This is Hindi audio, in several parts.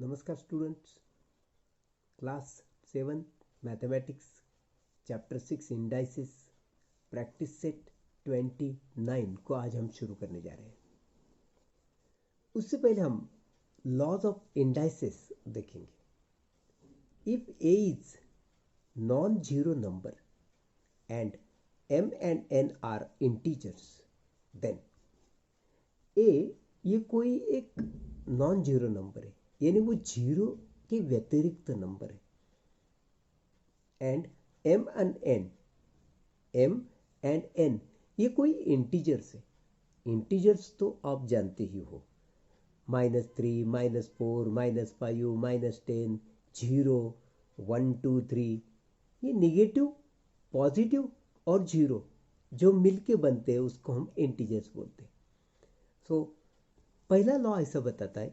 नमस्कार students, class 7 mathematics chapter 6 indices practice set 29 को आज हम शुरू करने जा रहे हैं। उससे पहले हम लॉज ऑफ इंडाइसिस देखेंगे। If a is non zero number and m and n are integers, then a ये कोई एक नॉन जीरो नंबर है, यानी वो जीरो के व्यतिरिक्त नंबर है। एंड m एंड n ये कोई इंटीजर्स है। इंटीजर्स तो आप जानते ही हो, -3, -4, -5, -10, 0, 1, 2, 3। ये निगेटिव, पॉजिटिव और जीरो जो मिलके बनते हैं उसको हम इंटीजर्स बोलते हैं। सो पहला लॉ ऐसा बताता है,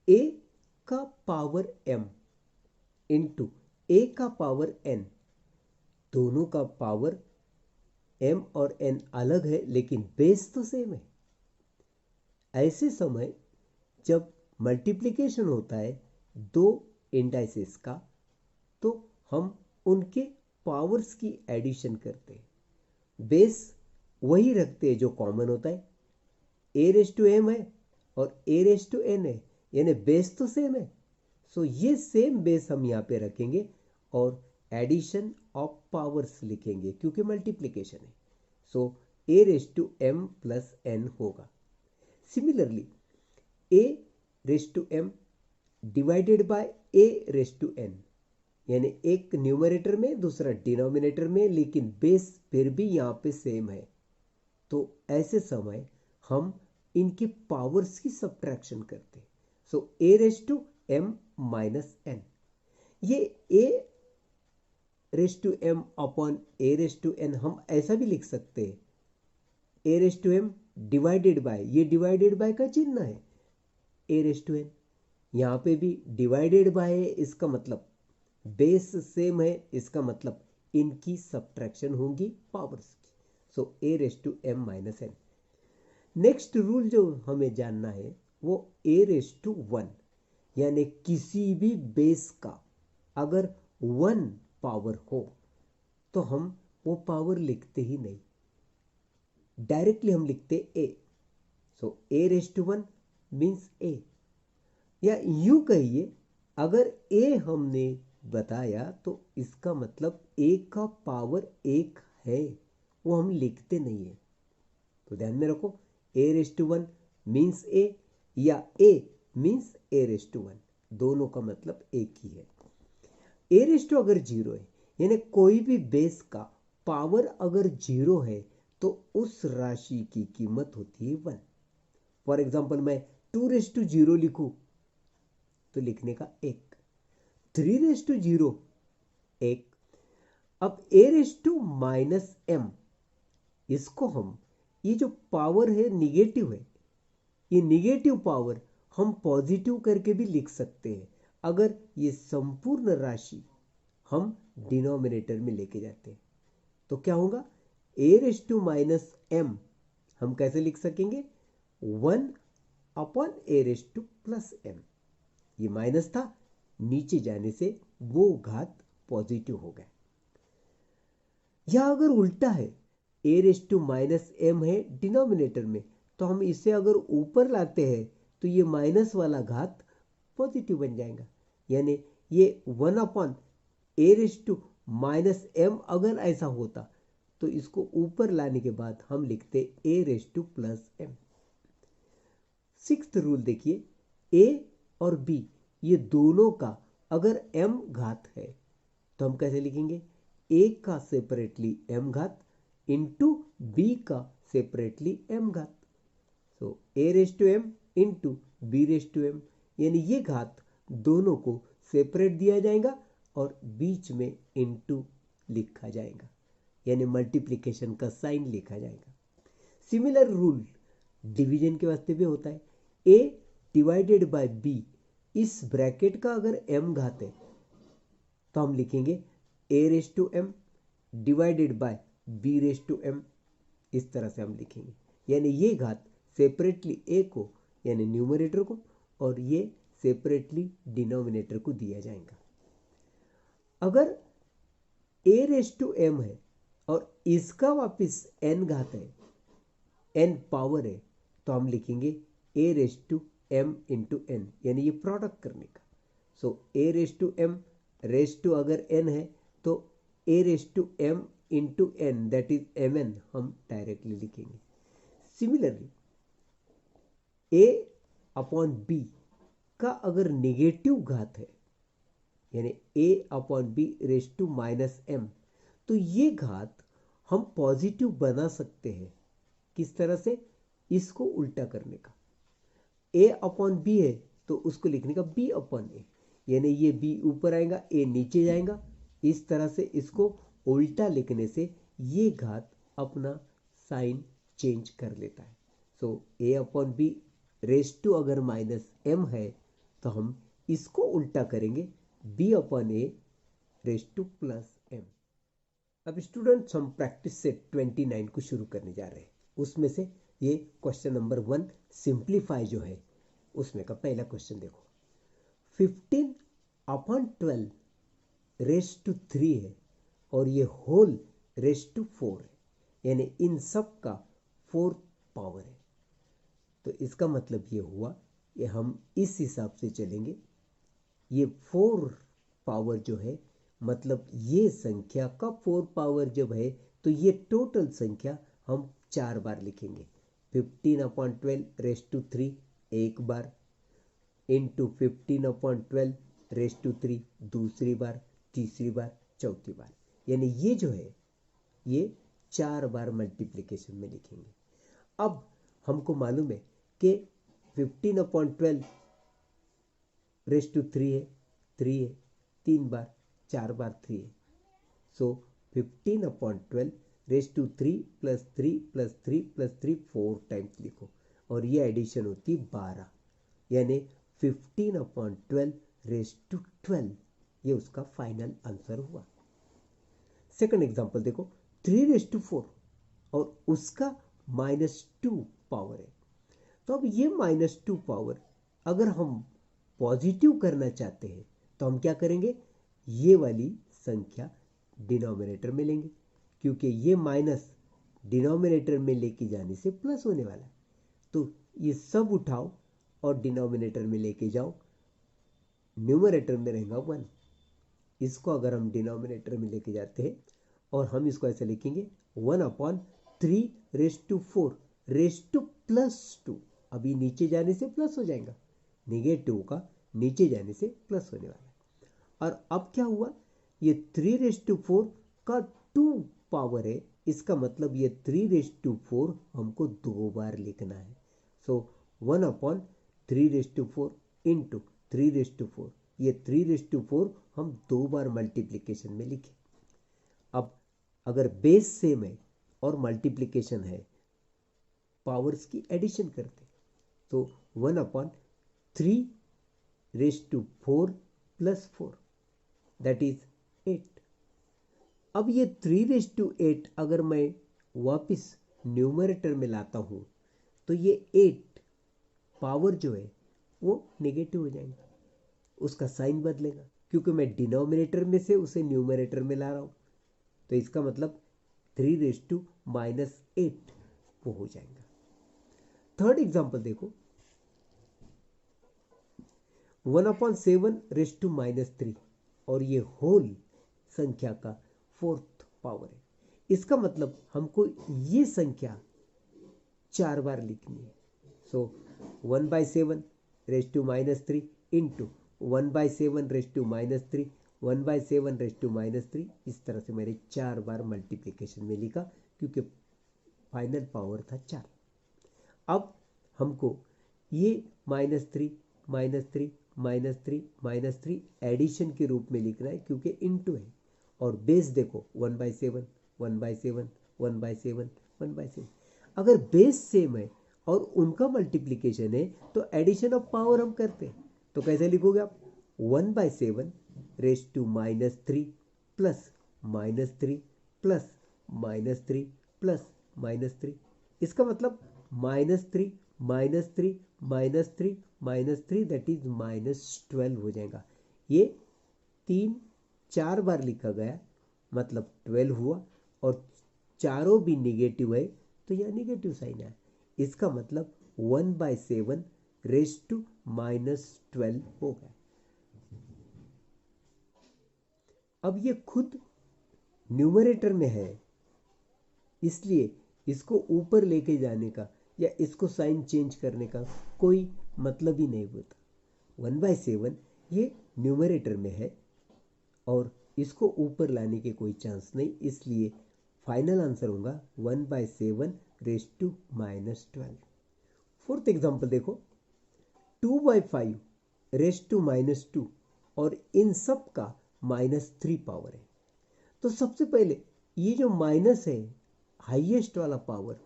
a का पावर m इंटू a का पावर n, दोनों का पावर m और n अलग है लेकिन बेस तो सेम है। ऐसे समय जब मल्टीप्लिकेशन होता है दो इंडाइसेस का, तो हम उनके पावर्स की एडिशन करते हैं। बेस वही रखते हैं जो कॉमन होता है। a रेस टू m है और a रेस टू n है, यानी बेस तो सेम है। सो ये सेम बेस हम यहाँ पे रखेंगे और एडिशन ऑफ पावर्स लिखेंगे क्योंकि मल्टीप्लिकेशन है। So a raise to m plus n होगा। Similarly a raise to m divided by a raise to n, यानी एक न्यूमरेटर में दूसरा डिनोमिनेटर में, लेकिन बेस फिर भी यहाँ पे सेम है। तो ऐसे समय हम इनके पावर्स की सब्ट्रैक्शन करते हैं। So a raise to m minus n, ये a raise to m upon a raise to n हम ऐसा भी लिख सकते हैं, a raise to m divided by, ये डिवाइडेड बाय का चिन्ह है, a रेस टू n। यहाँ पे भी डिवाइडेड बाय है, इसका मतलब बेस सेम है, इसका मतलब इनकी सब्ट्रैक्शन होगी पावर्स की। So a raise to m minus n। Next rule जो हमें जानना है वो a रेस टू 1, यानी किसी भी बेस का अगर 1 पावर हो तो हम वो पावर लिखते ही नहीं, डायरेक्टली हम लिखते a। So a raise to 1 means a, या यूं कहिए अगर a हमने बताया तो इसका मतलब a का पावर 1 है, वो हम लिखते नहीं है। तो ध्यान में रखो, a raise to 1 means a या a means a raise to 1, दोनों का मतलब एक ही है। a रेस टू अगर जीरो है, यानी कोई भी बेस का पावर अगर जीरो है तो उस राशि की कीमत होती है 1। फॉर एग्जाम्पल मैं 2 रेस टू 0 लिखूं तो लिखने का 1, 3 रेस टू 0 1। अब a raise to minus m, इसको हम, ये जो पावर है निगेटिव है, ये निगेटिव पावर हम पॉजिटिव करके भी लिख सकते हैं अगर ये संपूर्ण राशि हम डिनोमिनेटर में लेके जाते हैं। तो क्या होगा, a raise to minus m हम कैसे लिख सकेंगे, 1 upon a raise to plus m। ये माइनस था, नीचे जाने से वो घात पॉजिटिव हो गया। या अगर उल्टा है, a raise to minus m है डिनोमिनेटर में, तो हम इसे अगर ऊपर लाते हैं तो ये माइनस वाला घात पॉजिटिव बन जाएगा, यानी ये 1 upon a raise to minus m अगर ऐसा होता तो इसको ऊपर लाने के बाद हम लिखते a raise to plus m। Sixth rule देखिए, a और b ये दोनों का अगर m घात है तो हम कैसे लिखेंगे, a का सेपरेटली m घात इंटू b का सेपरेटली m घात। So a raise to m into b raise to m, यानी ये घात दोनों को सेपरेट दिया जाएगा और बीच में इंटू लिखा जाएगा, यानी मल्टीप्लिकेशन का साइन लिखा जाएगा। सिमिलर रूल डिवीजन के वास्ते भी होता है। a डिवाइडेड बाय b, इस ब्रैकेट का अगर m घात है तो हम लिखेंगे a raise to m divided by b raise to m, इस तरह से हम लिखेंगे, यानी ये घात सेपरेटली a को यानी न्यूमरेटर को और ये सेपरेटली डिनोमिनेटर को दिया जाएगा। अगर a रेस टू m है और इसका वापस n घात है, n पावर है, तो हम लिखेंगे a raise to m into n, यानी ये प्रोडक्ट करने का। So a raise to m raise to अगर n है तो a raise to m into n, that is mn, हम डायरेक्टली लिखेंगे। सिमिलरली a अपॉन b का अगर निगेटिव घात है, यानी a upon b raise to minus m, तो ये घात हम पॉजिटिव बना सकते हैं। किस तरह से? इसको उल्टा करने का। a अपॉन b है तो उसको लिखने का b अपॉन a, यानी ये b ऊपर आएगा, a नीचे जाएगा। इस तरह से इसको उल्टा लिखने से ये घात अपना साइन चेंज कर लेता है। So a upon b raise to अगर माइनस m है तो हम इसको उल्टा करेंगे, b upon a raise to plus m। अब स्टूडेंट्स हम प्रैक्टिस सेट 29 को शुरू करने जा रहे हैं। उसमें से ये क्वेश्चन नंबर 1 सिंप्लीफाई जो है उसमें का पहला क्वेश्चन देखो। 15 अपॉन 12 रेस टू 3 है और ये होल रेस टू 4 है, यानी इन सब का 4 पावर है। तो इसका मतलब ये हुआ, ये हम इस हिसाब से चलेंगे, ये 4 पावर जो है मतलब ये संख्या का 4 पावर जब है तो ये टोटल संख्या हम 4 बार लिखेंगे। 15 अपॉन 12 रेस टू 3 एक बार, इंटू 15 अपॉन 12 रेस टू 3 दूसरी बार, तीसरी बार, चौथी बार, यानी ये जो है ये 4 बार मल्टीप्लिकेशन में लिखेंगे। अब हमको मालूम है कि 15 अपॉन 12 रेस टू 3 है, 3 है, 3 बार, 4 बार 3 है। So 15 upon 12 raise to 3 plus 3 plus 3 plus 3 4 times लिखो, और ये एडिशन होती है 12, यानी 15 अपॉन 12 रेस टू 12, ये उसका फाइनल आंसर हुआ। सेकंड एग्जांपल देखो, 3 रेस टू 4 और उसका -2 पावर है। तो अब ये -2 पावर अगर हम पॉजिटिव करना चाहते हैं तो हम क्या करेंगे, ये वाली संख्या डिनोमिनेटर में लेंगे, क्योंकि ये माइनस डिनोमिनेटर में लेके जाने से प्लस होने वाला है। तो ये सब उठाओ और डिनोमिनेटर में लेके जाओ, न्यूमरेटर में रहेगा 1। इसको अगर हम डिनोमिनेटर में लेके जाते हैं और हम इसको ऐसे लिखेंगे 1 upon 3 raise to 4 raise to plus 2, अभी नीचे जाने से प्लस हो जाएगा, निगेटिव का नीचे जाने से प्लस होने वाला है। और अब क्या हुआ, ये 3 रेस टू 4 का 2 पावर है, इसका मतलब ये 3 रेस टू 4 हमको 2 बार लिखना है। So 1 upon 3 raise to 4 into 3 raise to 4, ये 3 रेस टू 4 हम 2 बार मल्टीप्लिकेशन में लिखे। अब अगर बेस सेम है और मल्टीप्लिकेशन है, पावर्स की एडिशन करते, तो 1 upon 3 raise to 4 plus 4, that is 8। अब ये 3 रेस टू 8 अगर मैं वापस न्यूमरेटर में लाता हूं तो ये 8 पावर जो है वो नेगेटिव हो जाएगा, उसका साइन बदलेगा, क्योंकि मैं डिनोमिनेटर में से उसे न्यूमरेटर में ला रहा हूं। तो इसका मतलब 3 रेस टू -8 वो हो जाएगा। थर्ड एग्जांपल देखो, 1 अपॉन 7 रेस टू -3 और ये होल संख्या का 4th पावर है। इसका मतलब हमको ये संख्या 4 बार लिखनी है। So 1/7 raise to -3 into 1/7 raise to -3, 1/7 raise to -3, इस तरह से मैंने 4 बार मल्टीप्लिकेशन में लिखा, क्योंकि फाइनल पावर था 4। अब हमको ये -3 -3 -3 एडिशन के रूप में लिखना है, क्योंकि इनटू है, और बेस देखो 1/7 1/7 1/7 1/7। अगर बेस सेम है और उनका मल्टीप्लिकेशन है तो एडिशन ऑफ पावर हम करते हैं। तो कैसे लिखोगे आप, 1/7 raise to -3 plus -3 plus -3 plus -3, इसका मतलब -3 -3 -3 -3 दैट इज -12 हो जाएगा। ये 4 बार लिखा गया मतलब 12 हुआ, और चारों भी निगेटिव है तो यह निगेटिव साइन है। इसका मतलब 1/7 रेज टू -12 हो गया। अब ये खुद न्यूमरेटर में है, इसलिए इसको ऊपर लेके जाने का या इसको साइन चेंज करने का कोई मतलब ही नहीं होता। 1/7 ये न्यूमरेटर में है और इसको ऊपर लाने के कोई चांस नहीं, इसलिए फाइनल आंसर होगा 1/7 रेज टू -12। फोर्थ एग्जाम्पल देखो, 2/5 रेज टू -2 और इन सब का -3 पावर है। तो सबसे पहले ये जो माइनस है, हाईएस्ट वाला पावर,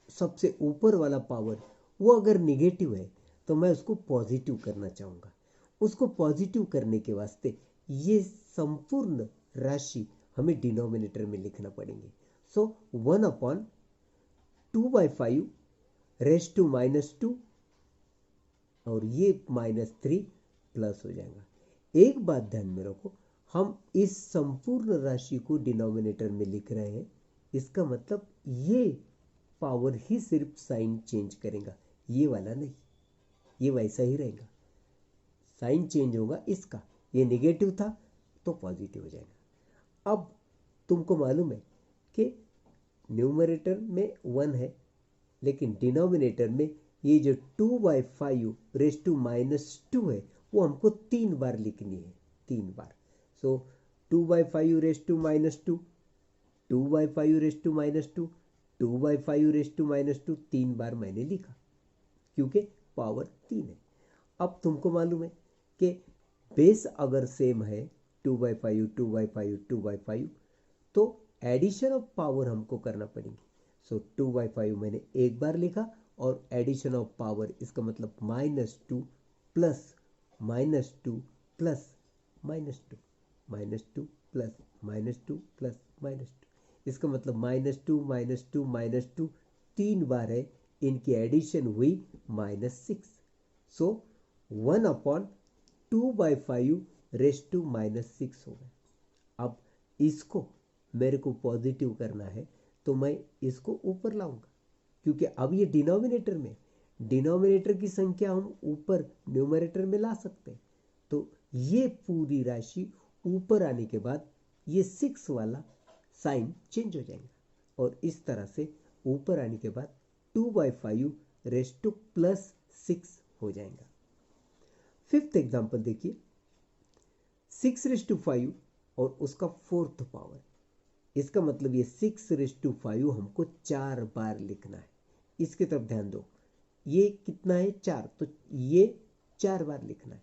सबसे ऊपर वाला पावर, वो अगर निगेटिव है तो मैं उसको पॉजिटिव करना चाहूँगा। उसको पॉजिटिव करने के वास्ते ये संपूर्ण राशि हमें डिनोमिनेटर में लिखना पड़ेंगे। सो 1/2/5 रेज टू -2 और ये -3 प्लस हो जाएगा। एक बात ध्यान में रखो, हम इस संपूर्ण राशि को डिनोमिनेटर में लिख रहे हैं, इसका मतलब ये पावर ही सिर्फ साइन चेंज करेगा, ये वाला नहीं, ये वैसा ही रहेगा। साइन चेंज होगा इसका, ये नेगेटिव था तो पॉजिटिव हो जाएगा। अब तुमको मालूम है कि न्यूमरेटर में 1 है, लेकिन डिनोमिनेटर में ये जो 2/5 रेज टू -2 है वो हमको 3 बार लिखनी है, 3 बार। So 2/5 raise to -2, 2/5 raise to -2, 2/5 raise to -2, 3 बार मैंने लिखा क्योंकि पावर 3 है। अब तुमको मालूम है कि बेस अगर सेम है 2/5 2/5 2/5 तो एडिशन ऑफ पावर हमको करना पड़ेगी। सो 2/5 मैंने एक बार लिखा और एडिशन ऑफ पावर इसका मतलब -2 प्लस -2 प्लस -2 -2 प्लस -2 प्लस -2, इसका मतलब -2 -2 -2 3 बार है, इनकी एडिशन हुई -6। सो 1/2/5 रेज टू -6 हो गया। अब इसको मेरे को पॉजिटिव करना है तो मैं इसको ऊपर लाऊंगा, क्योंकि अब ये डिनोमिनेटर में, डिनोमिनेटर की संख्या हम ऊपर न्यूमरेटर में ला सकते हैं। तो ये पूरी राशि ऊपर आने के बाद ये 6 वाला साइन चेंज हो जाएगा और इस तरह से ऊपर आने के बाद 2/5 रेज टू +6 हो जाएगा। फिफ्थ एग्जाम्पल देखिए, 6/5 और उसका 4th पावर, इसका मतलब ये 6/5 हमको 4 बार लिखना है। इसकी तरफ ध्यान दो, ये कितना है 4, तो ये 4 बार लिखना है।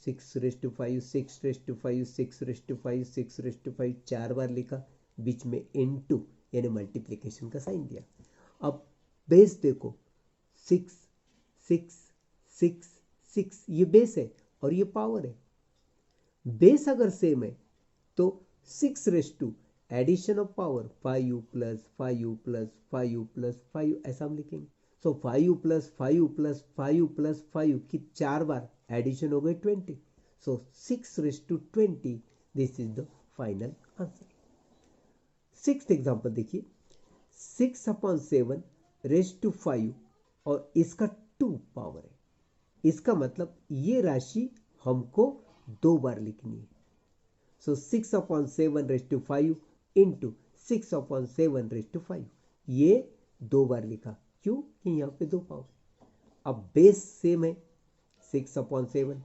6/5 6/5 6/5 6/5 4 बार लिखा, बीच में इनटू यानी मल्टीप्लिकेशन का साइन दिया। अब बेस देखो 6 6 6 6, ये बेस है और ये पावर है। बेस अगर सेम है तो 6 एडिशन ऑफ पावर 5 + 5 + 5 + 5 ऐसा हम लिखेंगे। सो 5 + 5 + 5 + 5 की 4 बार एडिशन हो गई 20। सो 6/20, this is the final answer. 6th example देखिए, 6/7 रेज टू 5 और इसका 2 पावर है। इसका मतलब ये राशि हमको 2 बार लिखनी है। So 6/7 raise to 5 into 6/7 raise to 5, ये 2 बार लिखा, क्यों कि यहाँ पे 2 पावर। अब बेस सेम है 6/7,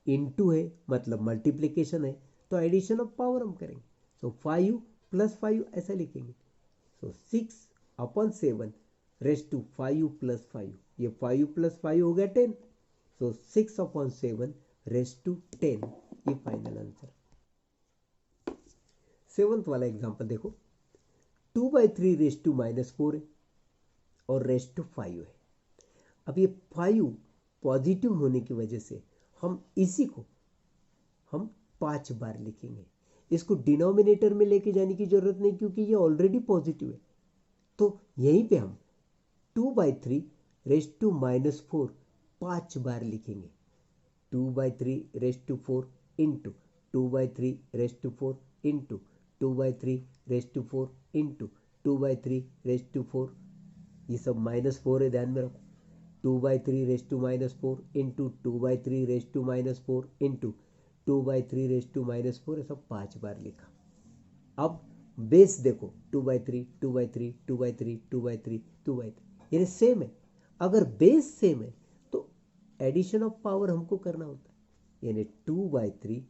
इंटू है मतलब मल्टीप्लीकेशन है, तो एडिशन ऑफ पावर हम करेंगे। सो 5 + 5 ऐसा लिखेंगे। सो 6/7 रेज टू 5 + 5, ये 5 + 5 हो गया 10। सो 6/7 रेज टू 10, ये फाइनल आंसर। 7th वाला एग्जांपल देखो, 2/3 रेज टू -4 है और रेज टू 5 है। अब ये 5 पॉजिटिव होने की वजह से हम इसी को हम 5 बार लिखेंगे। इसको डिनोमिनेटर में लेके जाने की जरूरत नहीं क्योंकि ये ऑलरेडी पॉजिटिव है। तो यहीं पे हम 2/3 रेज टू -4 5 बार लिखेंगे। 2/3 इंटू 2/3 इंटू 2/3 इंटू 2/3 ये सब -4 है, ध्यान में रखो। 2/3 इंटू 2/3 इंटू 2/3 सब 5 बार लिखा। अब बेस देखो, 2/3 यानी सेम है। अगर बेस सेम है तो एडिशन ऑफ पावर हमको करना होता है, यानी 2/3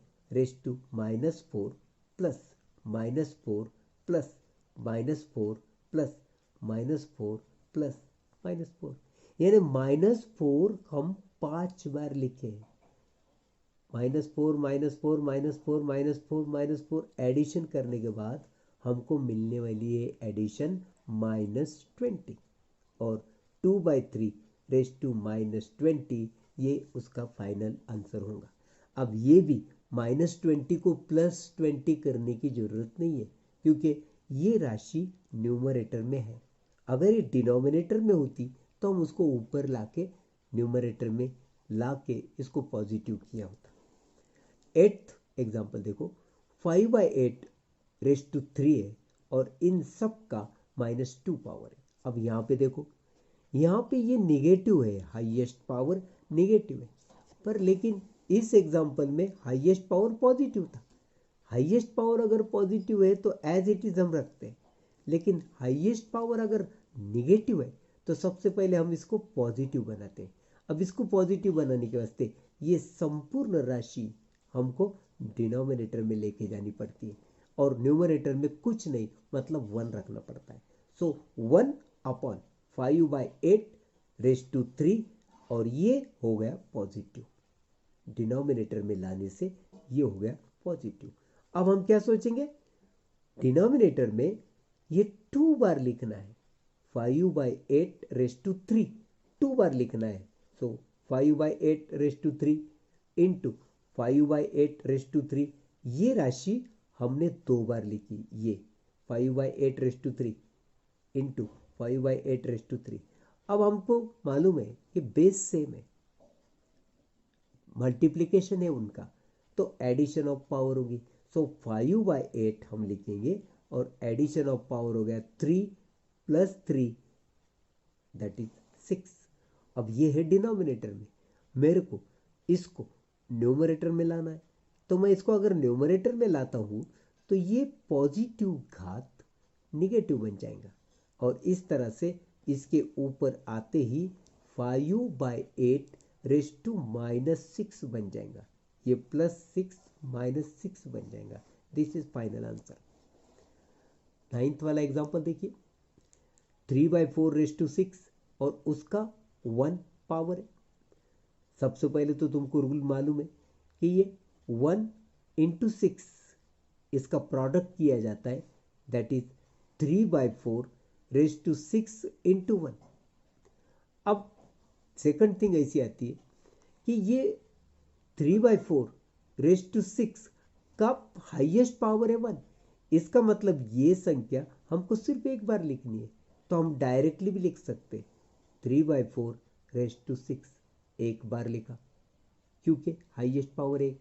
प्लस -4 प्लस -4 प्लस -4 प्लस -4, यानी -4 हम 5 बार लिखे। -4 एडिशन करने के बाद हमको मिलने वाली है एडिशन -20, और 2/3 ये उसका फाइनल आंसर होगा। अब ये भी -20 को +20 करने की जरूरत नहीं है, क्योंकि ये राशि न्यूमरेटर में है। अगर ये डिनोमिनेटर में होती तो हम उसको ऊपर लाके न्यूमरेटर में लाके इसको पॉजिटिव किया होता। 8th एग्जाम्पल देखो, 5/8 है और इन सब का -2 पावर है। अब यहाँ पे देखो, यहाँ पे ये निगेटिव है, हाईएस्ट पावर निगेटिव है, पर लेकिन इस एग्जाम्पल में हाईएस्ट पावर पॉजिटिव था। हाईएस्ट पावर अगर पॉजिटिव है तो एज इट इज हम रखते हैं, लेकिन हाईएस्ट पावर अगर निगेटिव है तो सबसे पहले हम इसको पॉजिटिव बनाते हैं। अब इसको पॉजिटिव बनाने के वास्ते ये संपूर्ण राशि हमको डिनोमिनेटर में लेके जानी पड़ती है, और न्यूमरेटर में कुछ नहीं, मतलब 1 रखना पड़ता है। सो 1/5/8 और ये हो गया पॉजिटिव। डिनोमिनेटर में लाने से ये हो गया पॉजिटिव। अब हम क्या सोचेंगे, डिनोमिनेटर में ये 2 बार लिखना है। 5/8 2 बार लिखना है। सो 5/8 इंटू 5/8 ये राशि हमने 2 बार लिखी। ये 5/8 इंटू 5/8 अब हमको मालूम है कि बेस सेम है, मल्टीप्लीकेशन है उनका, तो एडिशन ऑफ पावर होगी। सो 5/8 हम लिखेंगे और एडिशन ऑफ पावर हो गया 3 + 3 दैट इज 6। अब ये है डिनोमिनेटर में, मेरे को इसको न्यूमरेटर में लाना है, तो मैं इसको अगर न्यूमरेटर में लाता हूं तो ये पॉजिटिव घात निगेटिव बन जाएगा, और इस तरह से इसके ऊपर आते ही 5/8 बन जाएगा। ये +6 -6 बन जाएगा। This is final answer. 9th वाला एग्जांपल देखिए, 3/4 और उसका 1 पावर है। सबसे पहले तो तुमको रूल मालूम है कि ये 1 × 6 इसका प्रोडक्ट किया जाता है, दैट इज 3/4 × 1। अब सेकंड थिंग ऐसी आती है कि ये 3/4 का हाईएस्ट पावर है 1। इसका मतलब ये संख्या हमको सिर्फ एक बार लिखनी है, तो हम डायरेक्टली भी लिख सकते 3/4 एक बार लिखा, क्योंकि हाईएस्ट पावर एक,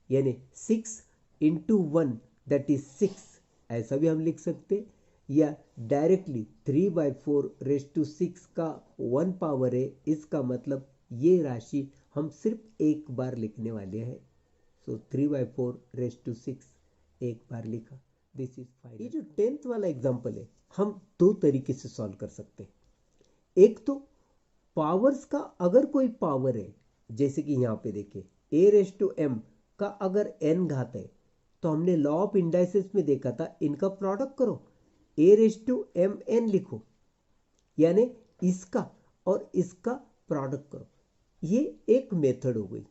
यानी 6 × 1 दैट इज 6, ऐसा भी हम लिख सकते, या डायरेक्टली 3/4 का 1 पावर है, इसका मतलब ये राशि हम सिर्फ एक बार लिखने वाले हैं। सो 3/4 एक बार लिखा। This is final. ये जो 10th वाला एग्जांपल है, हम 2 तरीके से सॉल्व कर सकते हैं। एक तो पावर्स का अगर कोई पावर है, जैसे कि यहाँ पे देखिए a⁻m का अगर n घात है, तो हमने लॉ ऑफ इंडाइसेस में देखा था, इनका प्रोडक्ट करो, a⁻mn लिखो, यानी इसका और इसका प्रोडक्ट करो। ये एक मेथड हो गई।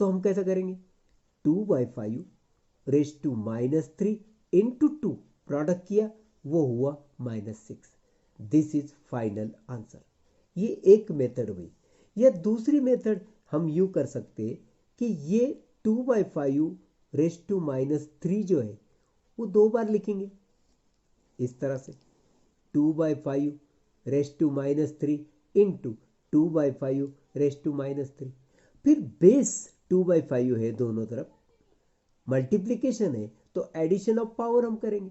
तो हम कैसा करेंगे, 2/5 × 2 प्रोडक्ट किया, वो हुआ -6। This is final answer. ये एक मेथड हुई। या दूसरी मेथड हम यूं कर सकते हैं कि ये 2/5 जो है वो 2 बार लिखेंगे, इस तरह से 2/5 इंटू 2/5 रेस्ट टू -3। फिर बेस 2/5 है दोनों तरफ, मल्टीप्लीकेशन है तो एडिशन ऑफ पावर हम करेंगे।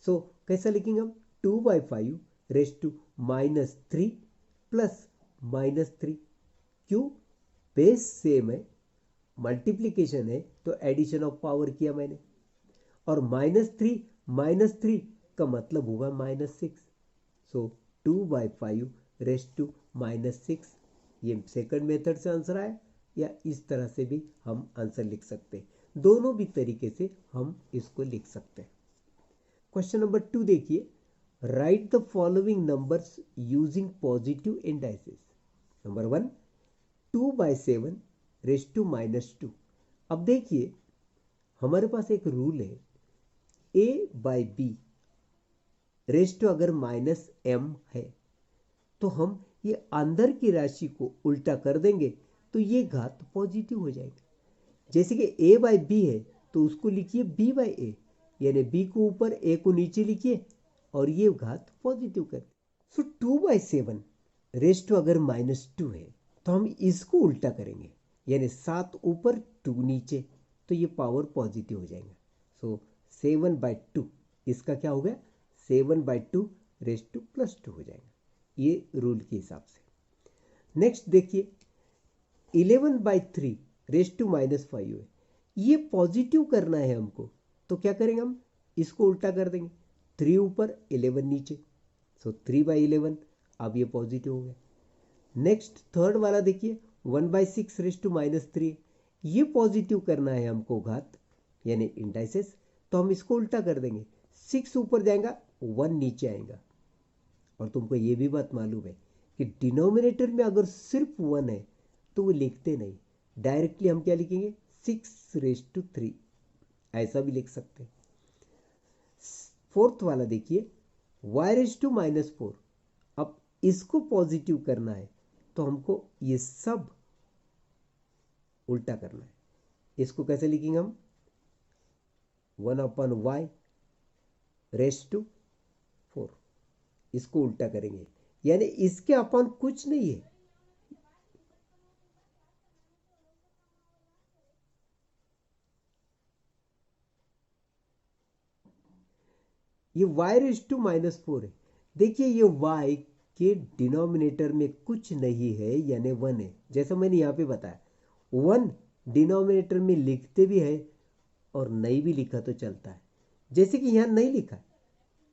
सो कैसा लिखेंगे हम, 2/5 रेस्ट टू -3 प्लस -3। क्यों, बेस सेम है, मल्टीप्लीकेशन है तो एडिशन ऑफ पावर किया मैंने, और -3 का मतलब होगा -6। सो 2/5 रेस्ट टू -6, ये सेकंड मेथड से आंसर आया, या इस तरह से भी हम आंसर लिख सकते हैं। दोनों भी तरीके से हम इसको लिख सकते हैं। क्वेश्चन नंबर 2 देखिए, write the following numbers using positive indices. Number 1 2/7 raised to -2। अब देखिए हमारे पास एक रूल है, a/b रेस्ट टू अगर -m है तो हम ये अंदर की राशि को उल्टा कर देंगे तो ये घात पॉजिटिव हो जाएगी। जैसे कि a/b है तो उसको लिखिए b/a, यानी b को ऊपर a को नीचे लिखिए और ये घात पॉजिटिव कर। सो 2/7 रेस्ट टू अगर -2 है तो हम इसको उल्टा करेंगे, यानी 7 ऊपर 2 नीचे, तो ये पावर पॉजिटिव हो जाएगा। सो 7/2 इसका क्या हो गया, 7/2 रेस्ट टू +2 हो जाएगा, ये रूल के हिसाब से। नेक्स्ट देखिए 11/3 रेस्ट टू -5 है, ये पॉजिटिव करना है हमको, तो क्या करेंगे हम, इसको उल्टा कर देंगे, 3 ऊपर 11 नीचे, सो 3/11 अब ये पॉजिटिव हो गया। नेक्स्ट थर्ड वाला देखिए 1/6 रेस्ट टू -3, ये पॉजिटिव करना है हमको घात, यानी इंडाइसेस, तो हम इसको उल्टा कर देंगे, 6 ऊपर जाएगा 1 नीचे आएगा। और तुमको ये भी बात मालूम है कि डिनोमिनेटर में अगर सिर्फ 1 है तो वो लिखते नहीं, डायरेक्टली हम क्या लिखेंगे, 6 रेस्ट टू 3, ऐसा भी लिख सकते हैं। फोर्थ वाला देखिए y रेस्ट टू -4, अब इसको पॉजिटिव करना है तो हमको ये सब उल्टा करना है। इसको कैसे लिखेंगे हम, 1/y रेस्ट टू 4, इसको उल्टा करेंगे, यानी इसके अपन कुछ नहीं है, ये y रेस्ट टू -4 है। देखिए ये y के डिनोमिनेटर में कुछ नहीं है, यानी 1 है, जैसा मैंने यहाँ पे बताया 1 डिनोमिनेटर में लिखते भी है और नहीं भी लिखा तो चलता है, जैसे कि यहाँ नहीं लिखा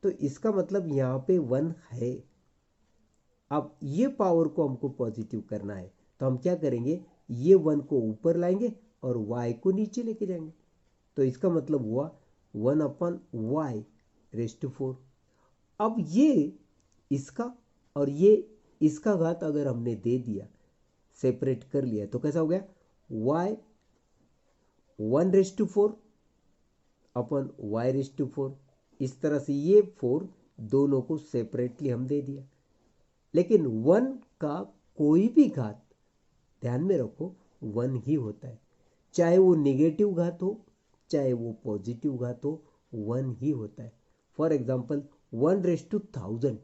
तो इसका मतलब यहाँ पे 1 है। अब ये पावर को हमको पॉजिटिव करना है तो हम क्या करेंगे, ये 1 को ऊपर लाएंगे और y को नीचे लेके जाएंगे, तो इसका मतलब हुआ 1/y रेस्ट टू 4। अब ये इसका और ये इसका घात अगर हमने दे दिया, सेपरेट कर लिया, तो कैसा हो गया, y 1 raised to 4 upon y raised to 4, इस तरह से ये 4 दोनों को सेपरेटली हम दे दिया। लेकिन 1 का कोई भी घात ध्यान में रखो 1 ही होता है, चाहे वो नेगेटिव घात हो चाहे वो पॉजिटिव घात हो, 1 ही होता है। फॉर एग्जाम्पल 1 रेस्ट टू 1000,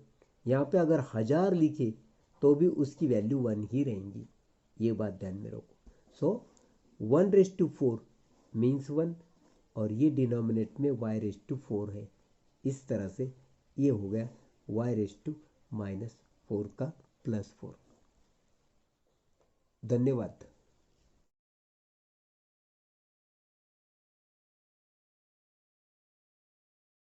यहाँ पे अगर 1000 लिखे तो भी उसकी वैल्यू 1 ही रहेंगी, ये बात ध्यान में रखो। सो 1 रेस्ट टू 4 मीन्स 1, और ये डिनोमिनेट में y रेस्ट टू 4 है, इस तरह से ये हो गया y रेस्ट टू -4 का +4। धन्यवाद।